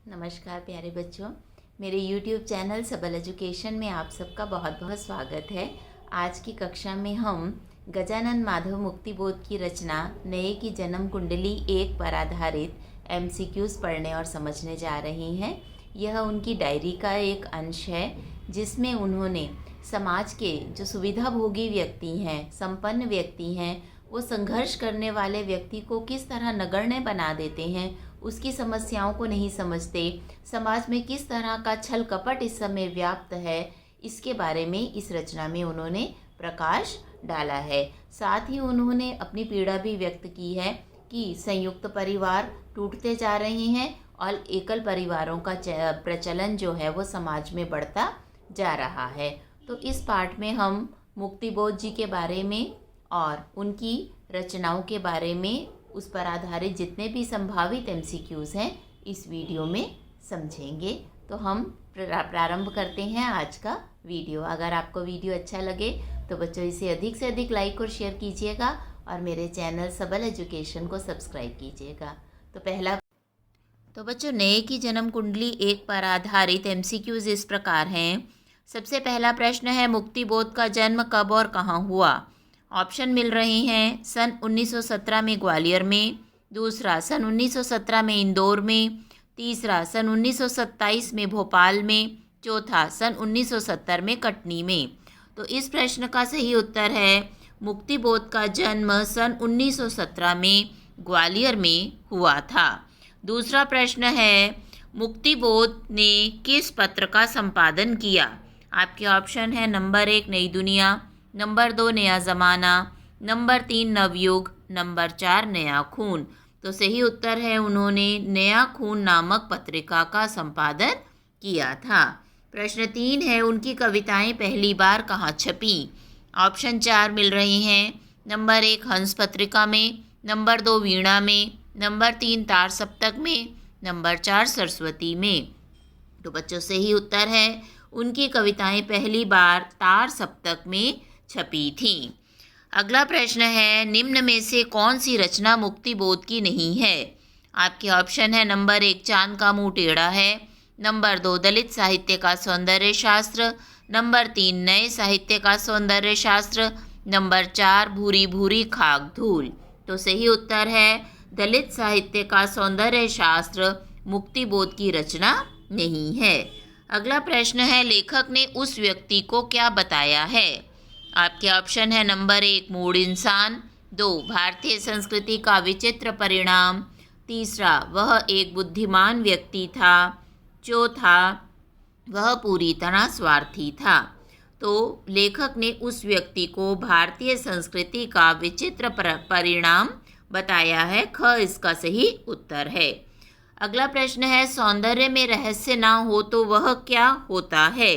नमस्कार प्यारे बच्चों, मेरे YouTube चैनल सबल एजुकेशन में आप सबका बहुत बहुत स्वागत है। आज की कक्षा में हम गजानन माधव मुक्तिबोध की रचना नए की जन्म कुंडली 1 पर आधारित MCQs पढ़ने और समझने जा रहे हैं। यह उनकी डायरी का एक अंश है जिसमें उन्होंने समाज के जो सुविधाभोगी व्यक्ति हैं, संपन्न व्यक्ति हैं, वो संघर्ष करने वाले व्यक्ति को किस तरह नगण्य बना देते हैं, उसकी समस्याओं को नहीं समझते, समाज में किस तरह का छल कपट इस समय व्याप्त है, इसके बारे में इस रचना में उन्होंने प्रकाश डाला है। साथ ही उन्होंने अपनी पीड़ा भी व्यक्त की है कि संयुक्त परिवार टूटते जा रहे हैं और एकल परिवारों का प्रचलन जो है वो समाज में बढ़ता जा रहा है। तो इस पाठ में हम मुक्तिबोध जी के बारे में और उनकी रचनाओं के बारे में, उस पर आधारित जितने भी संभावित MCQs हैं इस वीडियो में समझेंगे। तो हम प्रारंभ करते हैं आज का वीडियो। अगर आपको वीडियो अच्छा लगे तो बच्चों इसे अधिक से अधिक लाइक और शेयर कीजिएगा और मेरे चैनल सबल एजुकेशन को सब्सक्राइब कीजिएगा। तो बच्चों, नए की जन्म कुंडली 1 पर आधारित MCQs इस प्रकार हैं। सबसे पहला प्रश्न है, मुक्तिबोध का जन्म कब और कहाँ हुआ? ऑप्शन मिल रहे हैं, सन 1917 में ग्वालियर में, दूसरा सन 1917 में इंदौर में, तीसरा सन 1927 में भोपाल में, चौथा सन 1970 में कटनी में। तो इस प्रश्न का सही उत्तर है मुक्तिबोध का जन्म सन 1917 में ग्वालियर में हुआ था। दूसरा प्रश्न है, मुक्तिबोध ने किस पत्र का संपादन किया? आपके ऑप्शन है, नंबर 1 नई दुनिया, नंबर 2 नया ज़माना, नंबर 3 नवयुग, नंबर 4 नया खून। तो सही उत्तर है, उन्होंने नया खून नामक पत्रिका का संपादन किया था। प्रश्न 3 है, उनकी कविताएं पहली बार कहाँ छपी? ऑप्शन 4 मिल रहे हैं, नंबर 1 हंस पत्रिका में, नंबर 2 वीणा में, नंबर 3 तार सप्तक में, नंबर 4 सरस्वती में। तो बच्चों सही उत्तर है, उनकी कविताएं पहली बार तार सप्तक में छपी थी। अगला प्रश्न है, निम्न में से कौन सी रचना मुक्तिबोध की नहीं है? आपके ऑप्शन है, नंबर 1 चांद का मुंह टेढ़ा है, नंबर 2 दलित साहित्य का सौंदर्य शास्त्र, नंबर 3 नए साहित्य का सौंदर्य शास्त्र, नंबर 4 भूरी भूरी खाक धूल। तो सही उत्तर है, दलित साहित्य का सौंदर्य शास्त्र मुक्तिबोध की रचना नहीं है। अगला प्रश्न है, लेखक ने उस व्यक्ति को क्या बताया है? आपके ऑप्शन है, नंबर 1 मूड इंसान, 2 भारतीय संस्कृति का विचित्र परिणाम, तीसरा वह एक बुद्धिमान व्यक्ति था, चौथा वह पूरी तरह स्वार्थी था। तो लेखक ने उस व्यक्ति को भारतीय संस्कृति का विचित्र परिणाम बताया है, ख इसका सही उत्तर है। अगला प्रश्न है, सौंदर्य में रहस्य ना हो तो वह क्या होता है?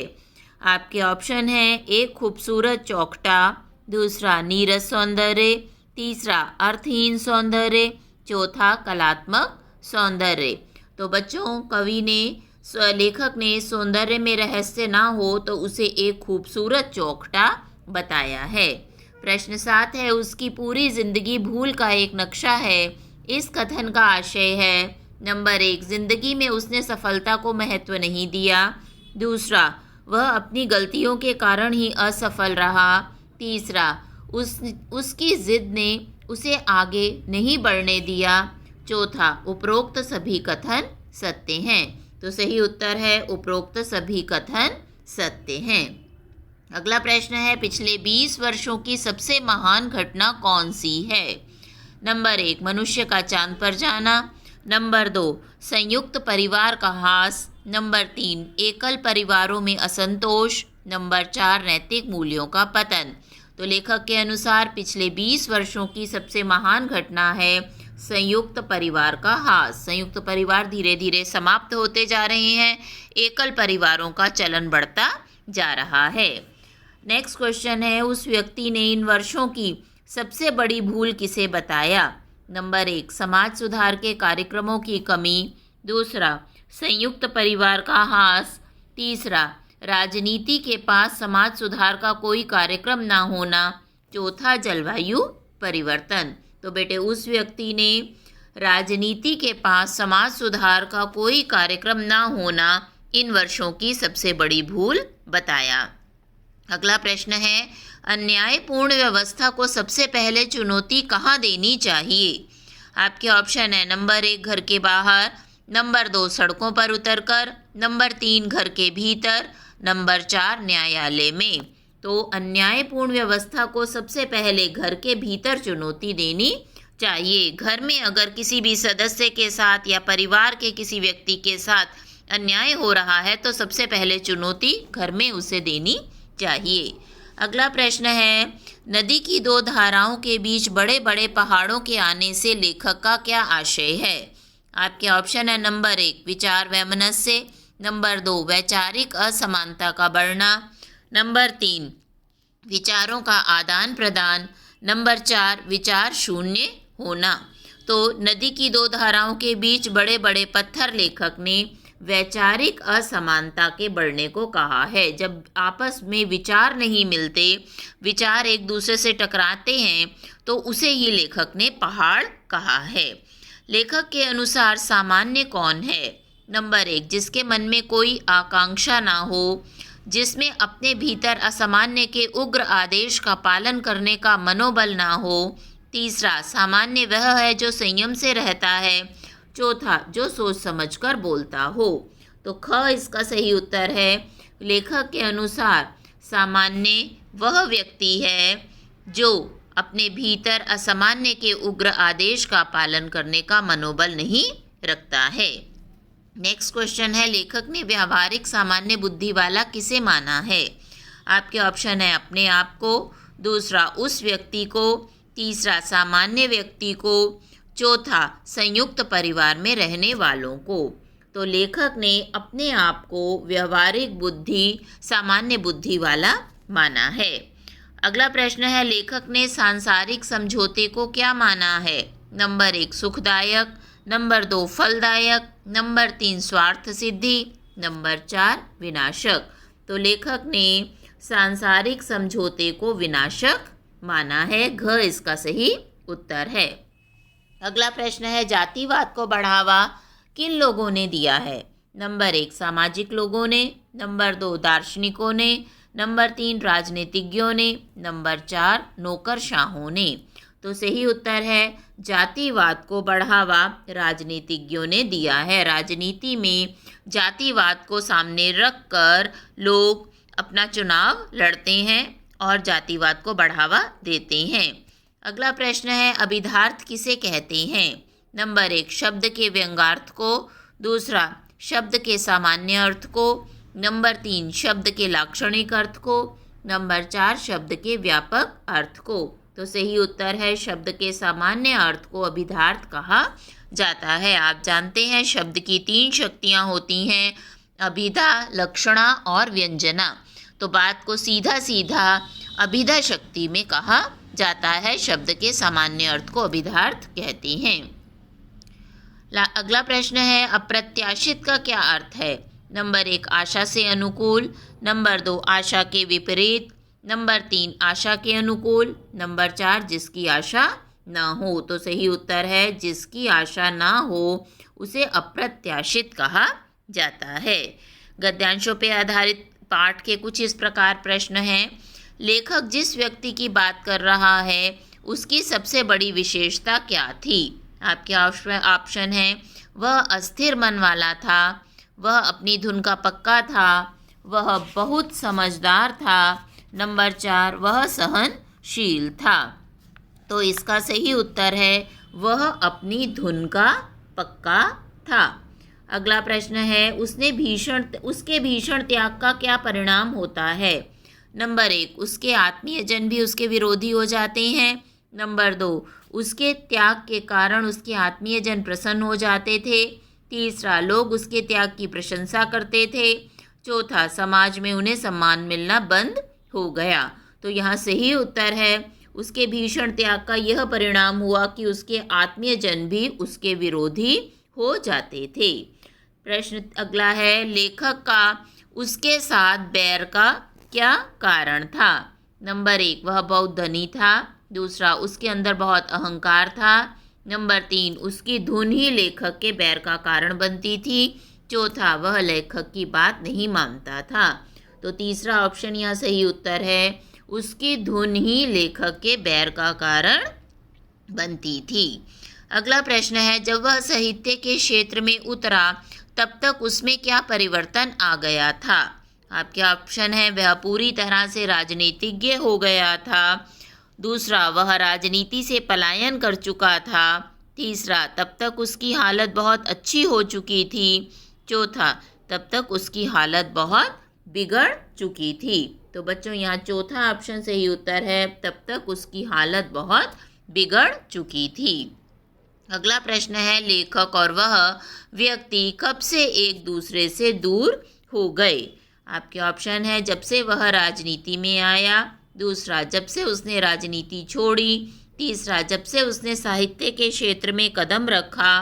आपके ऑप्शन है, एक खूबसूरत चौखटा, दूसरा नीरस सौंदर्य, तीसरा अर्थहीन सौंदर्य, चौथा कलात्मक सौंदर्य। तो बच्चों, लेखक ने सौंदर्य में रहस्य ना हो तो उसे एक खूबसूरत चौखटा बताया है। प्रश्न 7 है, उसकी पूरी जिंदगी भूल का एक नक्शा है। इस कथन का आशय है, नंबर 1 जिंदगी में उसने सफलता को महत्व नहीं दिया, दूसरा वह अपनी गलतियों के कारण ही असफल रहा, तीसरा उसकी जिद ने उसे आगे नहीं बढ़ने दिया, चौथा उपरोक्त सभी कथन सत्य हैं। तो सही उत्तर है, उपरोक्त सभी कथन सत्य हैं। अगला प्रश्न है, पिछले 20 वर्षों की सबसे महान घटना कौन सी है? नंबर 1 मनुष्य का चांद पर जाना, नंबर 2 संयुक्त परिवार का ह्रास, नंबर 3 एकल परिवारों में असंतोष, नंबर 4 नैतिक मूल्यों का पतन। तो लेखक के अनुसार पिछले 20 वर्षों की सबसे महान घटना है संयुक्त परिवार का ह्रास। संयुक्त परिवार धीरे धीरे समाप्त होते जा रहे हैं, एकल परिवारों का चलन बढ़ता जा रहा है। नेक्स्ट क्वेश्चन है, उस व्यक्ति ने इन वर्षों की सबसे बड़ी भूल किसे बताया? नंबर 1 समाज सुधार के कार्यक्रमों की कमी, दूसरा संयुक्त परिवार का ह्रास, तीसरा राजनीति के पास समाज सुधार का कोई कार्यक्रम ना होना, चौथा जलवायु परिवर्तन। तो बेटे, उस व्यक्ति ने राजनीति के पास समाज सुधार का कोई कार्यक्रम न होना इन वर्षों की सबसे बड़ी भूल बताया। अगला प्रश्न है, अन्यायपूर्ण व्यवस्था को सबसे पहले चुनौती कहाँ देनी चाहिए? आपके ऑप्शन है नंबर 1 घर के बाहर, नंबर 2 सड़कों पर उतरकर, नंबर 3 घर के भीतर, नंबर 4 न्यायालय में। तो अन्यायपूर्ण व्यवस्था को सबसे पहले घर के भीतर चुनौती देनी चाहिए। घर में अगर किसी भी सदस्य के साथ या परिवार के किसी व्यक्ति के साथ अन्याय हो रहा है तो सबसे पहले चुनौती घर में उसे देनी चाहिए। अगला प्रश्न है, नदी की दो धाराओं के बीच बड़े बड़े पहाड़ों के आने से लेखक का क्या आशय है? आपके ऑप्शन है नंबर 1 विचार वैमनस्य, नंबर 2 वैचारिक असमानता का बढ़ना, नंबर 3 विचारों का आदान प्रदान, नंबर 4 विचार शून्य होना। तो नदी की दो धाराओं के बीच बड़े बड़े पत्थर लेखक ने वैचारिक असमानता के बढ़ने को कहा है। जब आपस में विचार नहीं मिलते, विचार एक दूसरे से टकराते हैं, तो उसे ही लेखक ने पहाड़ कहा है। लेखक के अनुसार सामान्य कौन है? नंबर 1 जिसके मन में कोई आकांक्षा ना हो, जिसमें अपने भीतर असामान्य के उग्र आदेश का पालन करने का मनोबल ना हो। तीसरा, सामान्य वह है जो संयम से रहता है। चौथा, जो सोच समझकर बोलता हो। तो ख इसका सही उत्तर है। लेखक के अनुसार सामान्य वह व्यक्ति है जो अपने भीतर असामान्य के उग्र आदेश का पालन करने का मनोबल नहीं रखता है। नेक्स्ट क्वेश्चन है, लेखक ने व्यावहारिक सामान्य बुद्धि वाला किसे माना है? आपके ऑप्शन है अपने आप को, दूसरा उस व्यक्ति को, तीसरा सामान्य व्यक्ति को, चौथा संयुक्त परिवार में रहने वालों को। तो लेखक ने अपने आप को व्यवहारिक बुद्धि, सामान्य बुद्धि वाला माना है। अगला प्रश्न है, लेखक ने सांसारिक समझौते को क्या माना है? नंबर 1 सुखदायक, नंबर 2 फलदायक, नंबर 3 स्वार्थ सिद्धि, नंबर 4 विनाशक। तो लेखक ने सांसारिक समझौते को विनाशक माना है। घ इसका सही उत्तर है। अगला प्रश्न है, जातिवाद को बढ़ावा किन लोगों ने दिया है? नंबर 1 सामाजिक लोगों ने, नंबर 2 दार्शनिकों ने, नंबर 3 राजनीतिज्ञों ने, नंबर 4 नौकरशाहों ने। तो सही उत्तर है जातिवाद को बढ़ावा राजनीतिज्ञों ने दिया है। राजनीति में जातिवाद को सामने रखकर लोग अपना चुनाव लड़ते हैं और जातिवाद को बढ़ावा देते हैं। अगला प्रश्न है, अभिधार्थ किसे कहते हैं? नंबर 1 शब्द के व्यंग्यार्थ को, दूसरा शब्द के सामान्य अर्थ को, नंबर 3 शब्द के लाक्षणिक अर्थ को, नंबर 4 शब्द के व्यापक अर्थ को। तो सही उत्तर है शब्द के सामान्य अर्थ को अभिधार्थ कहा जाता है। आप जानते हैं शब्द की 3 शक्तियाँ होती हैं, अभिधा, लक्षणा और व्यंजना। तो बात को सीधा सीधा अभिधा शक्ति में कहा जाता है। शब्द के सामान्य अर्थ को अभिधार्थ कहते हैं। अगला प्रश्न है, अप्रत्याशित का क्या अर्थ है? नंबर 1 आशा से अनुकूल, नंबर 2 आशा के विपरीत, नंबर 3 आशा के अनुकूल, नंबर 4 जिसकी आशा ना हो। तो सही उत्तर है जिसकी आशा ना हो उसे अप्रत्याशित कहा जाता है। गद्यांशों पर आधारित पाठ के कुछ इस प्रकार प्रश्न हैं। लेखक जिस व्यक्ति की बात कर रहा है उसकी सबसे बड़ी विशेषता क्या थी? आपके ऑप्शन है, वह अस्थिर मन वाला था, वह अपनी धुन का पक्का था, वह बहुत समझदार था, नंबर 4 वह सहनशील था। तो इसका सही उत्तर है वह अपनी धुन का पक्का था। अगला प्रश्न है, उसके भीषण त्याग का क्या परिणाम होता है? नंबर 1 उसके आत्मीयजन भी उसके विरोधी हो जाते हैं, नंबर 2 उसके त्याग के कारण उसके आत्मीयजन प्रसन्न हो जाते थे, तीसरा लोग उसके त्याग की प्रशंसा करते थे, चौथा समाज में उन्हें सम्मान मिलना बंद हो गया। तो यहाँ सही उत्तर है उसके भीषण त्याग का यह परिणाम हुआ कि उसके आत्मीयजन भी उसके विरोधी हो जाते थे। प्रश्न अगला है, लेखक का उसके साथ बैर का क्या कारण था? नंबर 1 वह बहुत धनी था, दूसरा उसके अंदर बहुत अहंकार था, नंबर 3, उसकी धुन ही लेखक के बैर का कारण बनती थी। चौथा, वह लेखक की बात नहीं मानता था। तो तीसरा ऑप्शन यहाँ सही उत्तर है, उसकी धुन ही लेखक के बैर का कारण बनती थी। अगला प्रश्न है, जब वह साहित्य के क्षेत्र में उतरा तब तक उसमें क्या परिवर्तन आ गया था? आपके ऑप्शन है, वह पूरी तरह से राजनीतिज्ञ हो गया था। दूसरा, वह राजनीति से पलायन कर चुका था। तीसरा, तब तक उसकी हालत बहुत अच्छी हो चुकी थी। चौथा, तब तक उसकी हालत बहुत बिगड़ चुकी थी। तो बच्चों यहाँ चौथा ऑप्शन सही उत्तर है, तब तक उसकी हालत बहुत बिगड़ चुकी थी। अगला प्रश्न है, लेखक और वह व्यक्ति कब से एक दूसरे से दूर हो गए? आपके ऑप्शन है, जब से वह राजनीति में आया। दूसरा, जब से उसने राजनीति छोड़ी। तीसरा, जब से उसने साहित्य के क्षेत्र में कदम रखा।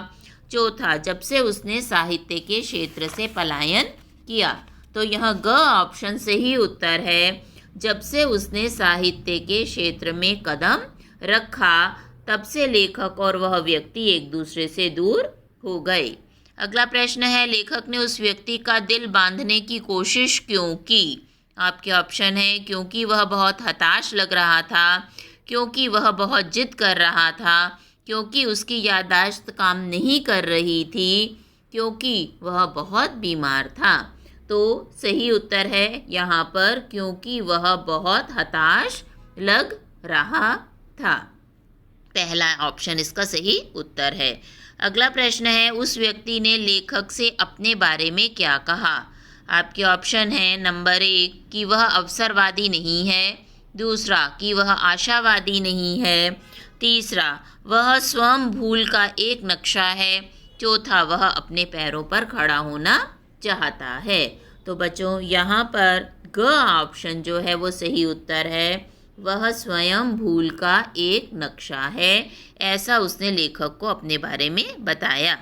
चौथा, जब से उसने साहित्य के क्षेत्र से पलायन किया। तो यह ग ऑप्शन सही उत्तर है, जब से उसने साहित्य के क्षेत्र में कदम रखा तब से लेखक और वह व्यक्ति एक दूसरे से दूर हो गए। अगला प्रश्न है, लेखक ने उस व्यक्ति का दिल बांधने की कोशिश क्यों की? आपके ऑप्शन है, क्योंकि वह बहुत हताश लग रहा था, क्योंकि वह बहुत जिद कर रहा था, क्योंकि उसकी याददाश्त काम नहीं कर रही थी, क्योंकि वह बहुत बीमार था। तो सही उत्तर है यहाँ पर, क्योंकि वह बहुत हताश लग रहा था। पहला ऑप्शन इसका सही उत्तर है। अगला प्रश्न है, उस व्यक्ति ने लेखक से अपने बारे में क्या कहा? आपके ऑप्शन है, नंबर 1 कि वह अवसरवादी नहीं है। दूसरा, कि वह आशावादी नहीं है। तीसरा, वह स्वयं भूल का एक नक्शा है। चौथा, वह अपने पैरों पर खड़ा होना चाहता है। तो बच्चों यहाँ पर ग ऑप्शन जो है वो सही उत्तर है, वह स्वयं भूल का एक नक्शा है, ऐसा उसने लेखक को अपने बारे में बताया।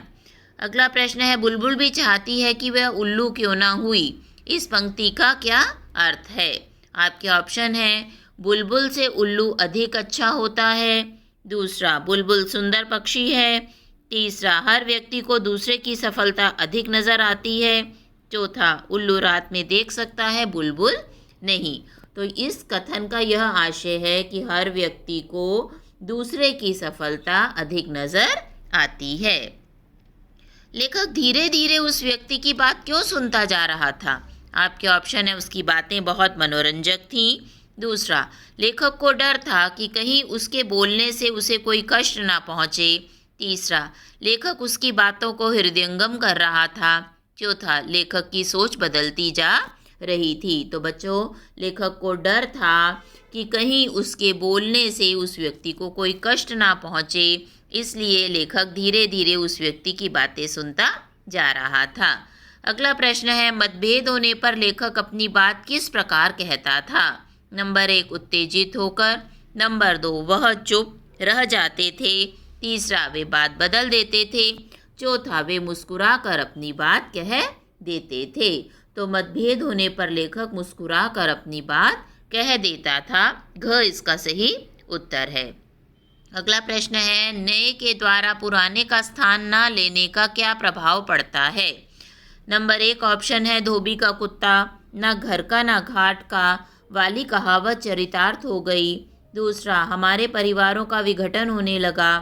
अगला प्रश्न है, बुलबुल भी चाहती है कि वह उल्लू क्यों ना हुई। इस पंक्ति का क्या अर्थ है? आपके ऑप्शन है, बुलबुल से उल्लू अधिक अच्छा होता है। दूसरा, बुलबुल सुंदर पक्षी है। तीसरा, हर व्यक्ति को दूसरे की सफलता अधिक नजर आती है। चौथा, उल्लू रात में देख सकता है, बुलबुल नहीं। तो इस कथन का यह आशय है कि हर व्यक्ति को दूसरे की सफलता अधिक नजर आती है। लेखक धीरे धीरे उस व्यक्ति की बात क्यों सुनता जा रहा था? आपके ऑप्शन है, उसकी बातें बहुत मनोरंजक थीं। दूसरा, लेखक को डर था कि कहीं उसके बोलने से उसे कोई कष्ट ना पहुँचे। तीसरा, लेखक उसकी बातों को हृदयंगम कर रहा था। चौथा, लेखक की सोच बदलती जा रही थी। तो बच्चों, लेखक को डर था कि कहीं उसके बोलने से उस व्यक्ति को कोई कष्ट ना पहुँचे, इसलिए लेखक धीरे धीरे उस व्यक्ति की बातें सुनता जा रहा था। अगला प्रश्न है, मतभेद होने पर लेखक अपनी बात किस प्रकार कहता था? नंबर 1, उत्तेजित होकर। नंबर 2, वह चुप रह जाते थे। तीसरा, वे बात बदल देते थे। चौथा, वे मुस्कुराकर अपनी बात कह देते थे। तो मतभेद होने पर लेखक मुस्कुराकर अपनी बात कह देता था। घ इसका सही उत्तर है। अगला प्रश्न है, नए के द्वारा पुराने का स्थान न लेने का क्या प्रभाव पड़ता है? नंबर 1 ऑप्शन है, धोबी का कुत्ता, न घर का न घाट का वाली कहावत चरितार्थ हो गई। दूसरा, हमारे परिवारों का विघटन होने लगा।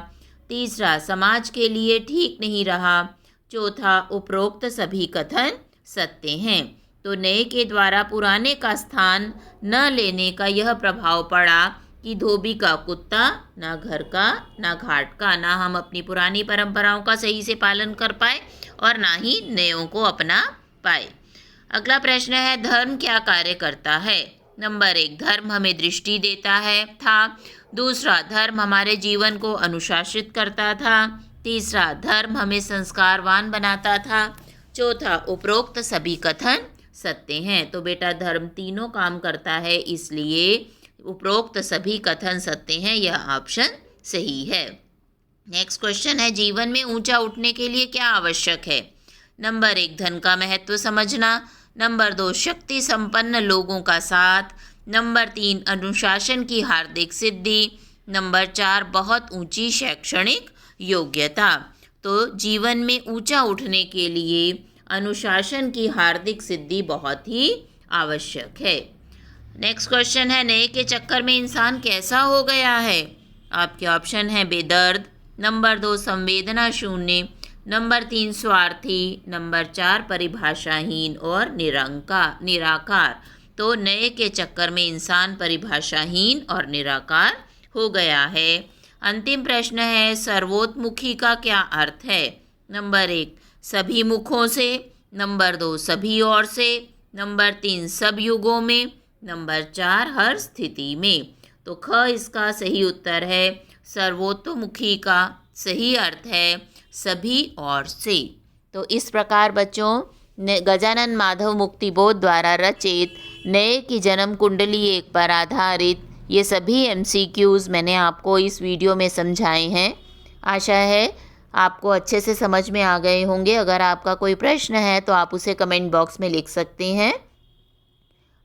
तीसरा, समाज के लिए ठीक नहीं रहा। चौथा, उपरोक्त सभी कथन सत्य हैं। तो नए के द्वारा पुराने का स्थान न लेने का यह प्रभाव पड़ा कि धोबी का कुत्ता, ना घर का ना घाट का, ना हम अपनी पुरानी परंपराओं का सही से पालन कर पाए और ना ही नयों को अपना पाए। अगला प्रश्न है, धर्म क्या कार्य करता है? नंबर 1, धर्म हमें दृष्टि देता है था। दूसरा, धर्म हमारे जीवन को अनुशासित करता था। तीसरा, धर्म हमें संस्कारवान बनाता था। चौथा, उपरोक्त सभी कथन सत्य हैं। तो बेटा धर्म तीनों काम करता है, इसलिए उपरोक्त सभी कथन सत्य हैं, यह ऑप्शन सही है। नेक्स्ट क्वेश्चन है, जीवन में ऊंचा उठने के लिए क्या आवश्यक है? नंबर 1, धन का महत्व समझना। नंबर 2, शक्ति संपन्न लोगों का साथ। नंबर 3, अनुशासन की हार्दिक सिद्धि। नंबर 4, बहुत ऊंची शैक्षणिक योग्यता। तो जीवन में ऊंचा उठने के लिए अनुशासन की हार्दिक सिद्धि बहुत ही आवश्यक है। नेक्स्ट क्वेश्चन है, नए के चक्कर में इंसान कैसा हो गया है? आपके ऑप्शन है बेदर्द, नंबर 2 संवेदना शून्य, नंबर 3 स्वार्थी, नंबर 4 परिभाषाहीन और निराकार। तो नए के चक्कर में इंसान परिभाषाहीन और निराकार हो गया है। अंतिम प्रश्न है, सर्वोत्मुखी का क्या अर्थ है? नंबर 1 सभी मुखों से, नंबर 2 सभी ओर से, नंबर 3 सब युगों में, नंबर 4 हर स्थिति में। तो ख इसका सही उत्तर है। सर्वोत्मुखी का सही अर्थ है सभी ओर से। तो इस प्रकार बच्चों गजानन माधव मुक्तिबोध द्वारा रचित नए की जन्म कुंडली एक पर आधारित ये सभी MCQs मैंने आपको इस वीडियो में समझाए हैं। आशा है आपको अच्छे से समझ में आ गए होंगे। अगर आपका कोई प्रश्न है तो आप उसे कमेंट बॉक्स में लिख सकते हैं।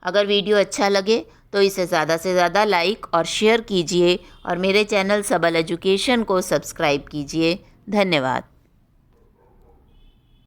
अगर वीडियो अच्छा लगे तो इसे ज़्यादा से ज़्यादा लाइक और शेयर कीजिए और मेरे चैनल सबल एजुकेशन को सब्सक्राइब कीजिए। धन्यवाद।